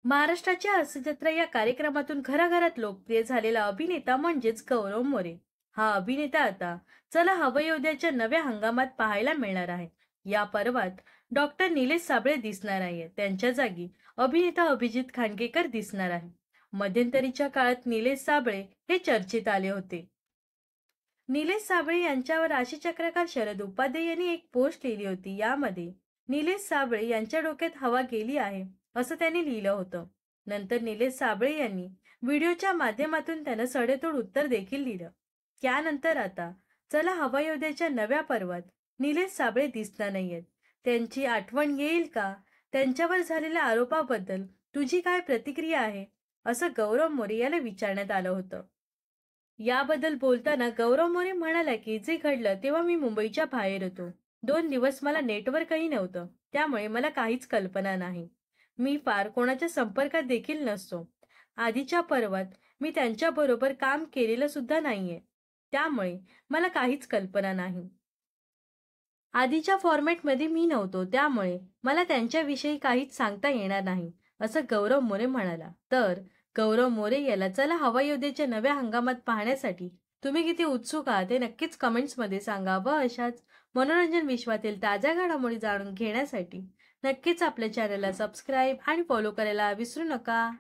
महाराष्ट्राच्या हास्यजत्रा या कार्यक्रमातून घराघरात लोकप्रिय झालेला अभिनेता म्हणजेच गौरव मोरे. हा अभिनेता आता चला हवं येऊ नव्या हंगामात पाहायला मिळणार आहे. या पर्वात डॉक्टर निलेश साबळे दिसणार आहे. त्यांच्या जागी अभिनेता अभिजित खांडकेकर दिसणार आहे. मध्यंतरीच्या काळात निलेश साबळे हे चर्चेत आले होते. निलेश साबळे यांच्यावर राशीचक्रकार शरद उपाध्ये यांनी एक पोस्ट लिहिली होती. यामध्ये निलेश साबळे यांच्या डोक्यात हवा गेली आहे असं त्यांनी लिहिलं होतं. नंतर निलेश साबळे यांनी व्हिडिओच्या माध्यमातून त्यांना सडेतोड उत्तर देखील दिलं. त्यानंतर आता चला हवा येऊ नव्या पर्वात निलेश साबळे दिसणार नाहीयेत. त्यांची आठवण येईल का? त्यांच्यावर झालेल्या आरोपाबद्दल तुझी काय प्रतिक्रिया आहे, असं गौरव मोरे याला विचारण्यात आलं होतं. याबद्दल बोलताना गौरव मोरे म्हणाला की जे घडलं तेव्हा मी मुंबईच्या बाहेर होतो. 2 दिवस मला नेटवर्कही नव्हतं, त्यामुळे मला काहीच कल्पना नाही. मी फार कोणाच्या संपर्कात देखील नसतो. आधीच्या पर्वात मी त्यांच्याबरोबर काम केलेलं सुद्धा नाहीये, त्यामुळे मला काहीच कल्पना नाही. आधीच्या फॉर्मॅटमध्ये मी नव्हतो, त्यामुळे मला त्यांच्याविषयी काहीच सांगता येणार नाही, असं गौरव मोरे म्हणाला. तर गौरव मोरे याला चला हवा येऊ नव्या हंगामात पाहण्यासाठी तुम्ही किती उत्सुक आहात हे नक्कीच कमेंट्समध्ये सांगा. व अशाच मनोरंजन विश्वातील ताज्या घडामोडी जाणून घेण्यासाठी नक्कीच आपल्या चॅनलला सबस्क्राईब आणि फॉलो करायला विसरू नका.